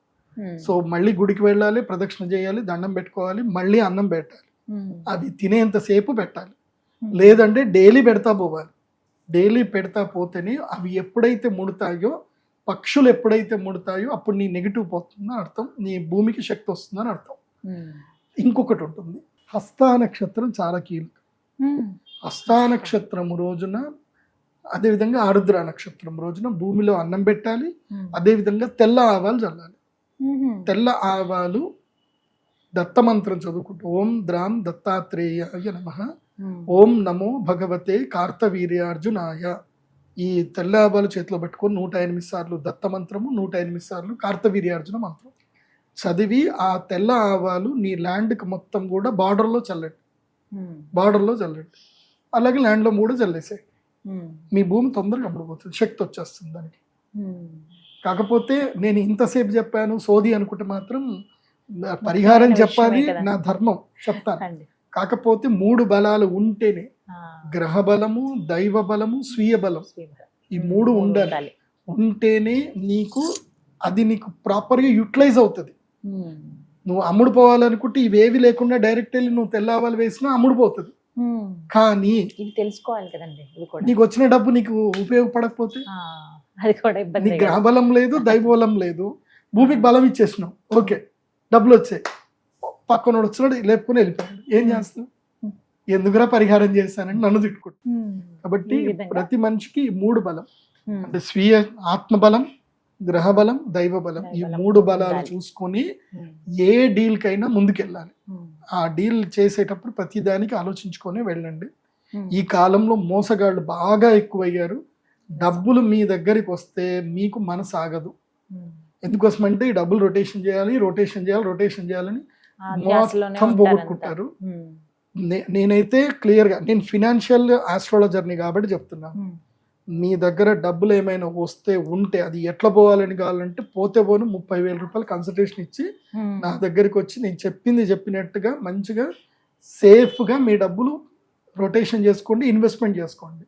సో మళ్ళీ గుడికి వెళ్ళాలి, ప్రదక్షిణ చేయాలి, దండం పెట్టుకోవాలి, మళ్ళీ అన్నం పెట్టాలి. అది తినేంతసేపు పెట్టాలి. లేదంటే డైలీ పెడతా పోవాలి. డైలీ పెడతా పోతేనే అవి ఎప్పుడైతే ముడతాయో, పక్షులు ఎప్పుడైతే ముడతాయో అప్పుడు నీ నెగిటివ్ పోతుందని అర్థం, నీ భూమికి శక్తి వస్తుందని అర్థం. ఇంకొకటి ఉంటుంది, హస్తా నక్షత్రం చాలా కీలకం. హస్తా నక్షత్రం రోజున, అదేవిధంగా ఆరుద్ర నక్షత్రం రోజున భూమిలో అన్నం పెట్టాలి. అదేవిధంగా తెల్ల ఆవాలు చల్లాలి. తెల్ల ఆవాలు దత్తమంత్రం చదువుకుంటూ ఓం ద్రాం దత్తాత్రేయాయ నమః, ఓం నమో భగవతే కార్తవీర్యార్జునాయ, ఈ తెల్ల ఆవాలు చేతిలో పెట్టుకొని 108 సార్లు దత్తమంత్రము, 108 సార్లు కార్తవీర్యార్జున మంత్రం చదివి ఆ తెల్ల ఆవాలు నీ ల్యాండ్కి మొత్తం కూడా బార్డర్లో చల్లండి. అలాగే ల్యాండ్లో కూడా చల్లేసాయి. మీ భూమి తొందరగా అమ్ముడుపోతుంది, శక్తి వచ్చేస్తుంది దానికి. కాకపోతే నేను ఇంతసేపు చెప్పాను సోది అనుకుంటే మాత్రం పరిహారం చెప్పాలి, నా ధర్మం చెప్తాను. కాకపోతే 3 బలాలు ఉంటేనే, గ్రహ బలము, దైవ బలము, స్వీయ బలం, ఈ 3 ఉండాలి. ఉంటేనే నీకు అది నీకు ప్రాపర్గా యూటిలైజ్ అవుతుంది. నువ్వు అమ్ముడు పోవాలనుకుంటే ఇవేవి లేకుండా డైరెక్ట్ వెళ్ళి నువ్వు తెల్లవాళ్ళు వేసినా అమ్ముడుపోతుంది. కానీ
తెలుసుకోవాలి కదండి,
నీకు వచ్చిన డబ్బు నీకు ఉపయోగపడకపోతే,
అది కూడా ఇబ్బంది.
గ్రహ బలం లేదు, దైవ బలం లేదు, భూమికి బలం ఇచ్చేసినావు, ఓకే డబ్బులు వచ్చాయి, పక్కన వచ్చినాడు లేపుకొని వెళ్ళిపోయాడు, ఏం చేస్తావు? ఎందుకురా పరిహారం చేశానని నన్ను తిట్టుకుంటా. కాబట్టి ప్రతి మనిషికి 3 బలం, అంటే స్వీయ ఆత్మబలం, గ్రహ బలం, దైవ బలం, ఈ 3 బలాలు చూసుకొని ఏ డీల్ కైనా ముందుకెళ్ళాలి. ఆ డీల్ చేసేటప్పుడు ప్రతి దానికి ఆలోచించుకొని వెళ్ళండి. ఈ కాలంలో మోసగాళ్ళు బాగా ఎక్కువయ్యారు. డబ్బులు మీ దగ్గరికి వస్తే మీకు మనసు ఆగదు. ఎందుకోసం అంటే ఈ డబ్బులు రొటేషన్ చేయాలని మొత్తం పోగొట్టుకుంటారు. నేనైతే క్లియర్గా, నేను ఫినాన్షియల్ ఆస్ట్రాలజర్ని కాబట్టి చెప్తున్నాను, మీ దగ్గర డబ్బులు ఏమైనా వస్తే ఉంటే అది ఎట్లా పోవాలని కావాలంటే పోతే పోను 30,000 రూపాయలు కన్సల్టేషన్ ఇచ్చి నా దగ్గరికి వచ్చి నేను చెప్పినట్టుగా మంచిగా సేఫ్గా మీ డబ్బులు రొటేషన్ చేసుకోండి, ఇన్వెస్ట్మెంట్ చేసుకోండి.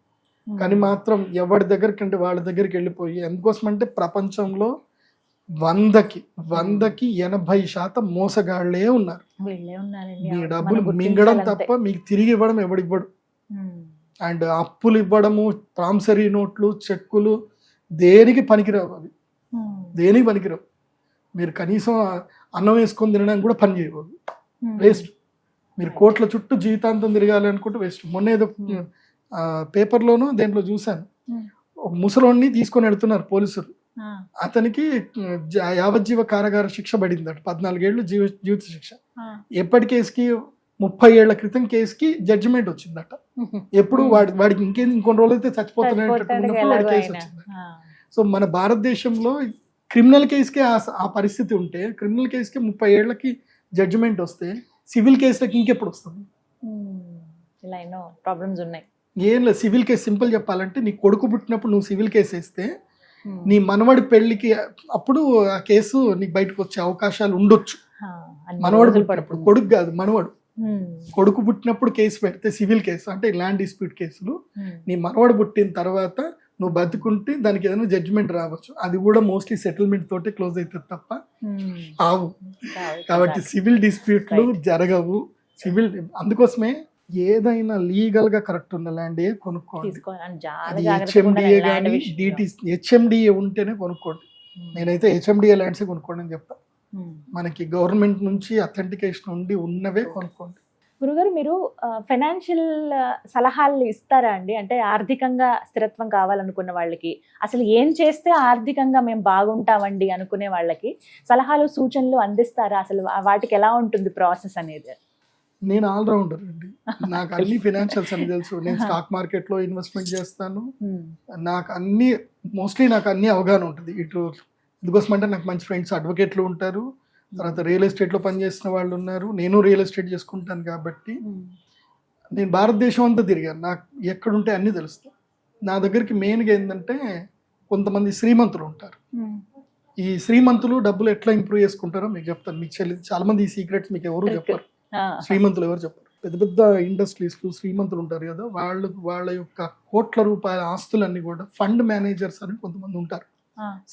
కానీ మాత్రం ఎవరి దగ్గరికి అంటే వాళ్ళ దగ్గరికి వెళ్ళిపోయి, ఎందుకోసం అంటే ప్రపంచంలో 100కి 80% మోసగాళ్లే ఉన్నారు. మీ డబ్బులు మింగడం తప్ప మీకు తిరిగి ఇవ్వడం ఎవడివ్వడు. అండ్ అప్పులు ఇవ్వడము, ప్రామిసరీ నోట్లు, చెక్కులు దేనికి పనికిరావు. అవి దేనికి పనికిరావు. మీరు కనీసం అన్నం వేసుకొని తినడానికి కూడా పని చేయకూడదు, వేస్ట్. మీరు కోట్ల చుట్టూ జీవితాంతం తిరగాలి అనుకుంటే వేస్ట్. మొన్న ఏదో పేపర్లోనూ దేంట్లో చూశాను, ఒక ముసలోడిని తీసుకొని వెళ్తున్నారు పోలీసులు, అతనికి యావజ్జీవ కారాగార శిక్ష పడిందట, 14 ఏళ్ళు జీవిత శిక్ష. ఎప్పటి కేసుకి? 30 ఏళ్ల క్రితం కేసుకి జడ్జిమెంట్ వచ్చిందట. ఎప్పుడు వాడికి ఇంకొన్ని రోజులు అయితే చచ్చిపోతున్నప్పుడు వాడి కేసు వచ్చిందట. సో మన భారతదేశంలో క్రిమినల్ కేసుకే ఆ పరిస్థితి ఉంటే, క్రిమినల్ కేసుకి 30 ఏళ్లకి జడ్జిమెంట్ వస్తే సివిల్ కేసులకి ఇంకెప్పుడు వస్తుంది?
ప్రాబ్లమ్స్ ఉన్నాయి.
ఏం లేదు, సివిల్ కేసు సింపుల్ చెప్పాలంటే, నీ కొడుకు పుట్టినప్పుడు నువ్వు సివిల్ కేసు వేస్తే నీ మనవడి పెళ్లికి అప్పుడు ఆ కేసు నీకు బయటకు వచ్చే అవకాశాలు ఉండొచ్చు. మనవడు పుట్టినప్పుడు, కొడుకు కాదు మనవడు. కొడుకు పుట్టినప్పుడు కేసు పెడితే సివిల్ కేసు అంటే ల్యాండ్ డిస్ప్యూట్ కేసులు, నీ మనవడు పుట్టిన తర్వాత నువ్వు బతుకుంటే దానికి ఏదైనా జడ్జిమెంట్ రావచ్చు, అది కూడా మోస్ట్లీ సెటిల్మెంట్ తోటి క్లోజ్ అవుతుంది తప్ప ఆవు. కాబట్టి సివిల్ డిస్ప్యూట్లు జరగవు. సివిల్ అందుకోసమే ఏదైనా లీగల్ గా కరెక్ట్ ఉన్న ల్యాండ్ కొనుక్కోండి. అది హెచ్ఎండిఏ కానీ హెచ్ఎండిఏ ఉంటేనే కొనుక్కోండి. నేనైతే హెచ్ఎండిఏ ల్యాండ్సే కొనుక్కోండి అని చెప్తా. మనకి గవర్నమెంట్ నుంచి అథెంటికేషన్ ఉండి ఉన్నవే కొనుక్కోండి.
గురుగారు, మీరు ఫైనాన్షియల్ సలహాలు ఇస్తారా అండి? అంటే ఆర్థికంగా స్థిరత్వం కావాలనుకున్న వాళ్ళకి, అసలు ఏం చేస్తే ఆర్థికంగా మేము బాగుంటామండి అనుకునే వాళ్ళకి సలహాలు సూచనలు అందిస్తారా? అసలు వాటికి ఎలా ఉంటుంది ప్రాసెస్ అనేది?
నేను ఆల్రౌండర్ అండి, నాకు అన్ని ఫైనాన్షియల్స్ అని తెలుసు. నేను స్టాక్ మార్కెట్ లో ఇన్వెస్ట్మెంట్ చేస్తాను, నాకు అన్ని మోస్ట్లీ నాకు అన్ని అవగాహన ఉంటుంది. ఇటు ఎందుకోసం అంటే నాకు మంచి ఫ్రెండ్స్ అడ్వకేట్లు ఉంటారు, తర్వాత రియల్ ఎస్టేట్లో పనిచేసిన వాళ్ళు ఉన్నారు, నేను రియల్ ఎస్టేట్ చేసుకుంటాను. కాబట్టి నేను భారతదేశం అంతా తిరిగాను, నాకు ఎక్కడుంటే అన్నీ తెలుస్తాయి. నా దగ్గరికి మెయిన్గా ఏంటంటే కొంతమంది శ్రీమంతులు ఉంటారు. ఈ శ్రీమంతులు డబ్బులు ఎట్లా ఇంప్రూవ్ చేసుకుంటారో మీకు చెప్తాను. మీకు చాలా మంది ఈ సీక్రెట్స్ మీకు ఎవరు చెప్పారు, శ్రీమంతులు ఎవరు చెప్పారు. పెద్ద పెద్ద ఇండస్ట్రీస్లు శ్రీమంతులు ఉంటారు కదా, వాళ్ళ యొక్క కోట్ల రూపాయల ఆస్తులన్నీ కూడా ఫండ్ మేనేజర్స్ అని కొంతమంది ఉంటారు.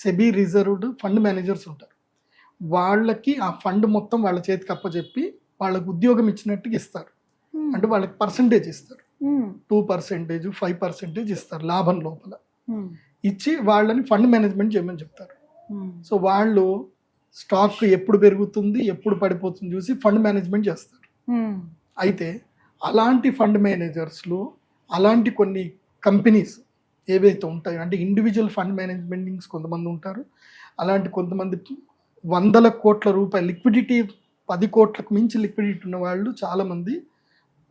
సెబీ రిజర్వ్డ్ ఫండ్ మేనేజర్స్ ఉంటారు. వాళ్ళకి ఆ ఫండ్ మొత్తం వాళ్ళ చేతికి అప్పచెప్పి వాళ్ళకి ఉద్యోగం ఇచ్చినట్టుగా ఇస్తారు. అంటే వాళ్ళకి పర్సంటేజ్ ఇస్తారు, 2%, 5% ఇస్తారు లాభం లోపల. ఇచ్చి వాళ్ళని ఫండ్ మేనేజ్మెంట్ చేయమని చెప్తారు. సో వాళ్ళు స్టాక్ ఎప్పుడు పెరుగుతుంది ఎప్పుడు పడిపోతుంది చూసి ఫండ్ మేనేజ్మెంట్ చేస్తారు. అయితే అలాంటి ఫండ్ మేనేజర్స్లో అలాంటి కొన్ని కంపెనీస్ ఏవైతే ఉంటాయో, అంటే ఇండివిజువల్ ఫండ్ మేనేజ్మెంట్స్ కొంతమంది ఉంటారు. అలాంటి కొంతమంది 100 కోట్ల రూపాయలు లిక్విడిటీ, 10 కోట్లకు మించి లిక్విడిటీ ఉన్న వాళ్ళు చాలామంది,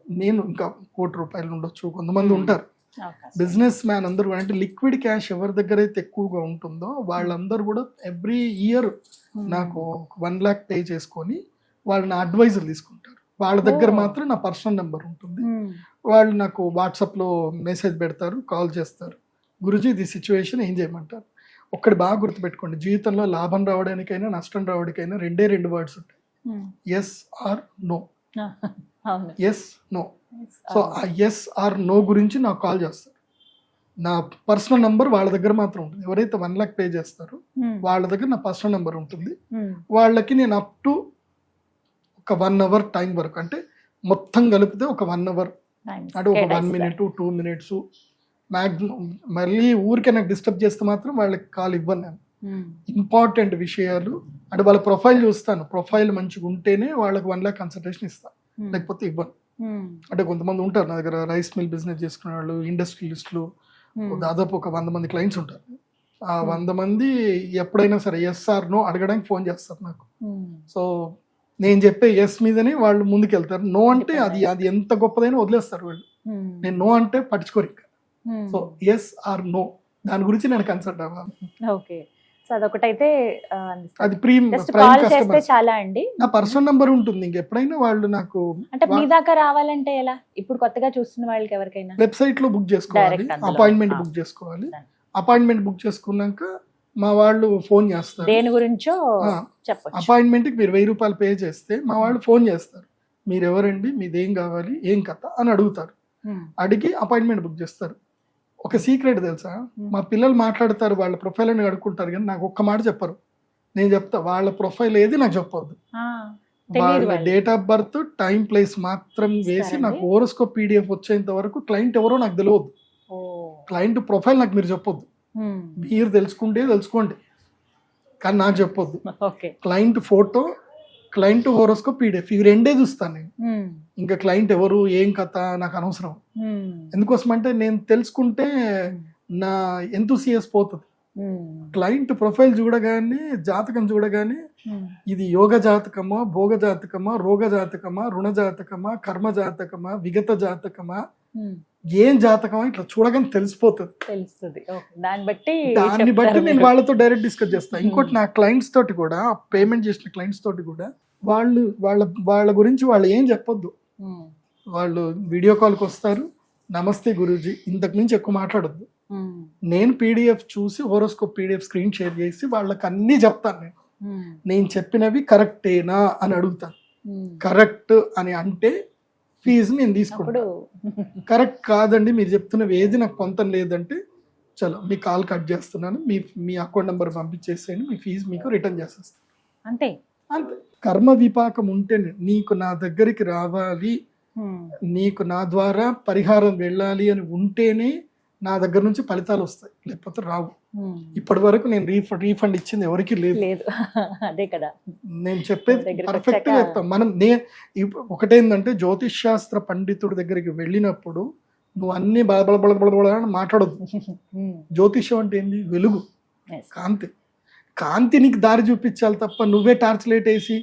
నేను ఇంకా ₹1,00,00,000 ఉండొచ్చు, కొంతమంది ఉంటారు. బిజినెస్ మ్యాన్ అందరూ అంటే లిక్విడ్ క్యాష్ ఎవరి దగ్గర అయితే ఎక్కువగా ఉంటుందో వాళ్ళందరూ కూడా ఎవ్రీ ఇయర్ నాకు 1 lakh పే చేసుకొని వాళ్ళు నా అడ్వైజర్ తీసుకుంటారు. వాళ్ళ దగ్గర మాత్రం నా పర్సనల్ నెంబర్ ఉంటుంది. వాళ్ళు నాకు వాట్సాప్లో మెసేజ్ పెడతారు, కాల్ చేస్తారు, గురుజీ ఇది సిచ్యువేషన్ ఏం చేయమంటారు. ఒక్కటి బాగా గుర్తుపెట్టుకోండి, జీవితంలో లాభం రావడానికైనా నష్టం రావడానికైనా 2 వర్డ్స్ ఉంటాయి, yes or no. Yes no. So ఆ ఎస్ ఆర్ నో గురించి నాకు కాల్ చేస్తారు. నా పర్సనల్ నెంబర్ వాళ్ళ దగ్గర మాత్రం ఉంటుంది. ఎవరైతే 1 lakh పే చేస్తారో వాళ్ళ దగ్గర నా పర్సనల్ నెంబర్ ఉంటుంది. వాళ్ళకి నేను అప్ టు ఒక 1 hour టైం వరకు, అంటే మొత్తం కలిపితే ఒక 1 hour, అంటే ఒక 1 minute 2 minutes మ్యాక్సిమం. మళ్ళీ ఊరికే నాకు డిస్టర్బ్ చేస్తే మాత్రం వాళ్ళకి కాల్ ఇవ్వను నేను. ఇంపార్టెంట్ విషయాలు అంటే వాళ్ళ ప్రొఫైల్ చూస్తాను, ప్రొఫైల్ మంచిగా ఉంటేనే వాళ్ళకి 1 lakh కన్సల్టేషన్ ఇస్తాను, లేకపోతే ఇవ్వను. అంటే కొంతమంది ఉంటారు నా దగ్గర రైస్ మిల్ బిజినెస్ చేసుకునే వాళ్ళు, ఇండస్ట్రియలిస్టులు, దాదాపు ఒక 100 మంది క్లయింట్స్ ఉంటారు. ఆ 100 మంది ఎప్పుడైనా సరే ఎస్ ఆర్ నో అడగడానికి ఫోన్ చేస్తారు నాకు. సో నేను చెప్పే ఎస్ మీదనే వాళ్ళు ముందుకు వెళ్తారు. నో అంటే అది ఎంత గొప్పదైనా వదిలేస్తారు వాళ్ళు. నేను నో అంటే పట్టించుకోరు ఇంకా. సో ఎస్ ఆర్ నో దాని గురించి నేను కన్సల్ట్ అవ్వాలి.
ఓకే, సో అదొకటైతే
అది ప్రీమ్
చాలా అండి.
నా పర్సనల్ నంబర్ ఉంటుంది. ఇంకెప్పుడైనా వాళ్ళు నాకు
అంటే మీ దాకా రావాలంటే ఎలా? ఇప్పుడు కొత్తగా చూస్తున్న వాళ్ళకి ఎవరికైనా
వెబ్సైట్ లో బుక్ చేసుకోవాలి, అపాయింట్మెంట్ బుక్ చేసుకోవాలి. అపాయింట్మెంట్ బుక్ చేసుకున్నాక మా వాళ్ళు ఫోన్ చేస్తారు.
దేని గురించో చెప్పండి.
అపాయింట్మెంట్ కి మీరు ₹1000 పే చేస్తే మా వాళ్ళు ఫోన్ చేస్తారు, మీరు ఎవరండి, మీదేం కావాలి, ఏం కథ అని అడుగుతారు. అడిగి అపాయింట్మెంట్ బుక్ చేస్తారు. ఒక సీక్రెట్ తెలుసా, మా పిల్లలు మాట్లాడతారు, వాళ్ళ ప్రొఫైల్ అని అడుక్కుంటారు, కానీ నాకు ఒక్క మాట చెప్పరు. నేను చెప్తా వాళ్ళ ప్రొఫైల్ ఏది నాకు చెప్పొద్దు. వాళ్ళ date of birth, time, place మాత్రం వేసి నాకు హోరోస్కోప్ PDF వచ్చేంత వరకు క్లయింట్ ఎవరో నాకు తెలియదు. క్లయింట్ ప్రొఫైల్ నాకు మీరు చెప్పొద్దు. మీరు తెలుసుకోండి కానీ నాకు చెప్పొద్దు. Client photo, client horoscope PDF ఇవి 2 చూస్తాను నేను. ఇంకా క్లయింట్ ఎవరు, ఏం కథ నాకు అనవసరం. ఎందుకోసం అంటే నేను తెలుసుకుంటే నా ఎంతూసియాస్ పోతుంది. క్లయింట్ ప్రొఫైల్ చూడగానే, జాతకం చూడగానే ఇది యోగ జాతకమా, భోగ జాతకమా, రోగ జాతకమా, రుణ జాతకమా, కర్మ జాతకమా, విగత జాతకమా, ఏం జాతకమా ఇట్లా చూడగానే తెలుస్తుంది. దాన్ని బట్టి నేను వాళ్ళతో డైరెక్ట్ డిస్కస్ చేస్తాను. ఇంకోటి నా క్లయింట్స్ తోటి కూడా, పేమెంట్ చేసిన క్లయింట్స్ తోటి కూడా వాళ్ళ గురించి వాళ్ళు ఏం చెప్పొద్దు. వాళ్ళు వీడియో కాల్కి వస్తారు, నమస్తే గురూజీ, ఇంతకు మించి ఎక్కువ మాట్లాడొద్దు. నేను PDF చూసి హోరోస్కోప్ PDF స్క్రీన్ షేర్ చేసి వాళ్ళకి అన్ని చెప్తాను. నేను చెప్పినవి కరెక్టేనా అని అడుగుతాను. కరెక్ట్ అని అంటే ఫీజు నేను తీసుకుంటాను. కరెక్ట్ కాదండి మీరు చెప్తున్నవి ఏది నాకు పొంతం లేదంటే చలో మీ కాల్ కట్ చేస్తున్నాను, మీ అకౌంట్ నెంబర్ పంపించేసేయండి, మీ ఫీజు మీకు రిటర్న్ చేసేస్తాను.
అంతే.
అంతే. కర్మ విపాకం ఉంటేనే నీకు నా దగ్గరికి రావాలి, నీకు నా ద్వారా పరిహారం వెళ్ళాలి అని ఉంటేనే నా దగ్గర నుంచి ఫలితాలు వస్తాయి, లేకపోతే రావు. ఇప్పటి వరకు నేను రీఫండ్ ఇచ్చింది ఎవరికి లేదు.
లేదు. అదే కదా
నేను చెప్పేది
దగ్గరికి
పర్ఫెక్ట్ గా
వచ్చాక-
చెప్తాం. మనం ఒకటేందంటే జ్యోతిష్ శాస్త్ర పండితుడి దగ్గరికి వెళ్ళినప్పుడు నువ్వు అన్ని బలబల అని మాట్లాడదు. జ్యోతిష్యం అంటే ఏంది? వెలుగు,
Yes.
కాంతి. కాంతి నీకు దారి చూపించాలి తప్ప నువ్వే టార్చ్ లైట్ వేసి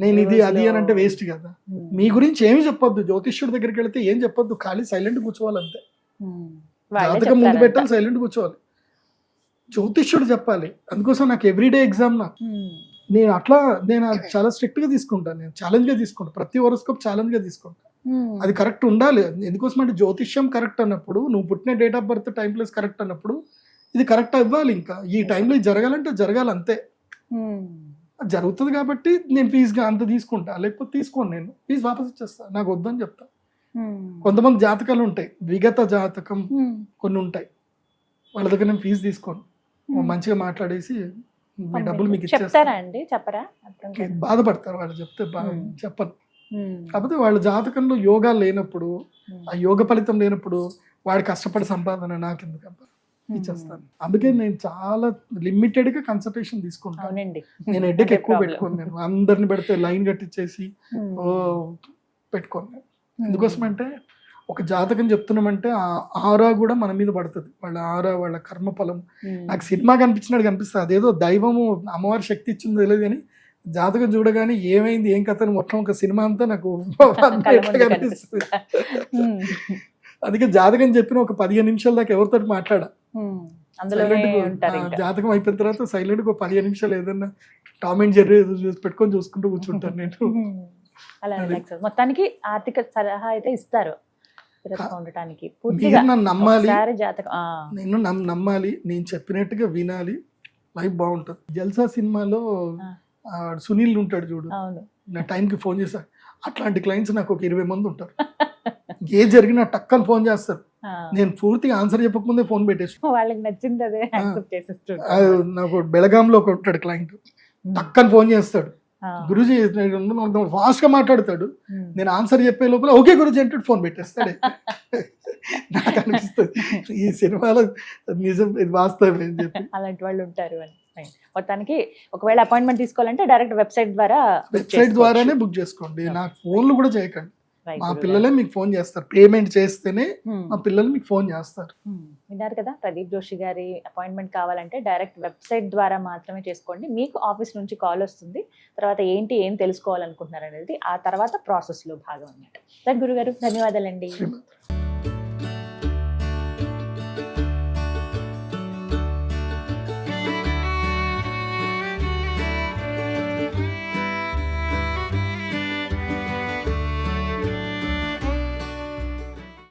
నేను ఇది అది అని అంటే వేస్ట్ కదా. మీ గురించి ఏమి చెప్పొద్దు. జ్యోతిష్యుడి దగ్గరికి వెళ్తే ఏం చెప్పొద్దు, ఖాళీ సైలెంట్ కూర్చోవాలి అంతే. జాతకం ముందు పెట్టాలి, సైలెంట్ కూర్చోవాలి. జ్యోతిష్యుడు చెప్పాలి. అందుకోసం నాకు ఎవ్రీడే ఎగ్జామ్. నేను అది చాలా స్ట్రిక్ట్ గా తీసుకుంటాను. నేను ఛాలెంజ్ గా తీసుకుంటాను. ప్రతి హోరోస్కోప్ ఛాలెంజ్ గా తీసుకుంటాను. అది కరెక్ట్ ఉండాలి. ఎందుకోసం అంటే జ్యోతిష్యం కరెక్ట్ అన్నప్పుడు, నువ్వు పుట్టిన date of birth time place correct అన్నప్పుడు ఇది కరెక్ట్ అవ్వాలి. ఇంకా ఈ టైంలో ఇది జరగాలంటే జరగాలి అంతే. అది జరుగుతుంది కాబట్టి నేను ఫీజుగా అంత తీసుకుంటా, లేకపోతే తీసుకోను. నేను ఫీజు వాపస్ ఇచ్చేస్తా, నాకు వద్దని చెప్తా. కొంతమంది జాతకాలు ఉంటాయి, విగత జాతకం కొన్ని ఉంటాయి, వాళ్ళ దగ్గర నేను ఫీజు తీసుకోను. మంచిగా మాట్లాడేసి మీ డబ్బులు మీకు
చెప్తారా
ఇచ్చేస్తాను.
అండి? చెప్పరా? అర్థం కాదు.
బాధపడతారు వాళ్ళు చెప్తే. చెప్పను. కాకపోతే వాళ్ళ జాతకంలో యోగాలు లేనప్పుడు, ఆ యోగ ఫలితం లేనప్పుడు వాడి కష్టపడి సంపాదన నాకెందుకబ్బా, ఇచ్చేస్తాను. అందుకే నేను చాలా లిమిటెడ్ గా కన్సల్టేషన్ తీసుకుంటాను.
అవునండి.
నేను హెడ్కి
అదే
ఎక్కువ
problem.
పెట్టుకోను. నేను అందరిని పెడితే లైన్ కట్టించేసి పెట్టుకోను నేను. ఎందుకోసం అంటే ఒక జాతకం చెప్తున్నామంటే ఆ ఆరా కూడా మన మీద పడుతుంది. వాళ్ళ ఆరా, వాళ్ళ కర్మఫలం. నాకు సినిమా కనిపించినట్టు కనిపిస్తుంది. అదేదో దైవము అమ్మవారి శక్తి ఇచ్చిందో తెలియదు కానీ జాతకం చూడగానే ఏమైంది ఏం కథ అని మొత్తం ఒక సినిమా అంతా నాకు కనిపిస్తుంది. అందుకే జాతకం చెప్పిన ఒక 15 నిమిషాల దాకా ఎవరితో మాట్లాడా.
అందులోనే ఉంటారు ఇంకా.
జాతకం అయిపోయిన తర్వాత సైలెంట్ గా 15 నిమిషాలు ఏదన్నా టామ్ అండ్ జెర్రీ పెట్టుకొని చూసుకుంటూ కూర్చుంటాను నేను.
అలా relax. మొత్తానికి ఆర్థిక సలహా అయితే ఇస్తారు స్థిరంగా ఉండటానికి.
మీరు
పూర్తిగా
నన్ను నమ్మాలి,
ఒకసారి జాతకం
నేను నమ్మాలి, నేను చెప్పినట్టుగా వినాలి, లైఫ్ బాగుంటుంది. జల్సా సినిమాలో సునీల్ ఉంటాడు చూడు,
అవును.
నా టైంకి ఫోన్ చేశారు. అట్లాంటి క్లయింట్స్ నాకు ఒక 20 మంది ఉంటారు. ఏ జరిగినా టక్కని ఫోన్ చేస్తారు. నేను పూర్తిగా ఆన్సర్ చెప్పకముందే ఫోన్ పెట్టేసి.
వాళ్ళకి నచ్చింది అదే యాక్సెప్ట్ చేసేస్తారు.
నాకు బెళగాంలో ఒక ఉంటాడు క్లయింట్, టక్కని ఫోన్ చేస్తాడు. గురుజీ ఫాస్ట్ గా మాట్లాడతాడు. నేను ఆన్సర్ చెప్పే లోపల ఓకే గురుజీ అంటే ఫోన్ పెట్టేస్తాడు. నాకు అనిపిస్తుంది ఈ సినిమాలో నిజం, ఇది వాస్తవం అని చెప్పి.
అలాంటి వాళ్ళు ఉంటారు అని. మొత్తానికి ఒకవేళ అపాయింట్మెంట్ తీసుకోవాలంటే డైరెక్ట్ వెబ్సైట్
ద్వారానే బుక్ చేసుకోండి. నాకు ఫోన్లు కూడా చేయకండి. మా పిల్లలే మీకు ఫోన్ చేస్తారు. పేమెంట్ చేస్తేనే మా పిల్లలు మీకు ఫోన్ చేస్తారు.
విన్నారు కదా, ప్రదీప్ జోషి గారి అపాయింట్మెంట్ కావాలంటే డైరెక్ట్ వెబ్సైట్ ద్వారా మాత్రమే చేసుకోండి. మీకు ఆఫీస్ నుంచి కాల్ వస్తుంది. తర్వాత ఏం తెలుసుకోవాలనుకుంటున్నారు అనేది ఆ తర్వాత ప్రాసెస్ లో భాగం అన్నమాట. గురుగారు ధన్యవాదాలండి.
శ్రీమంత్.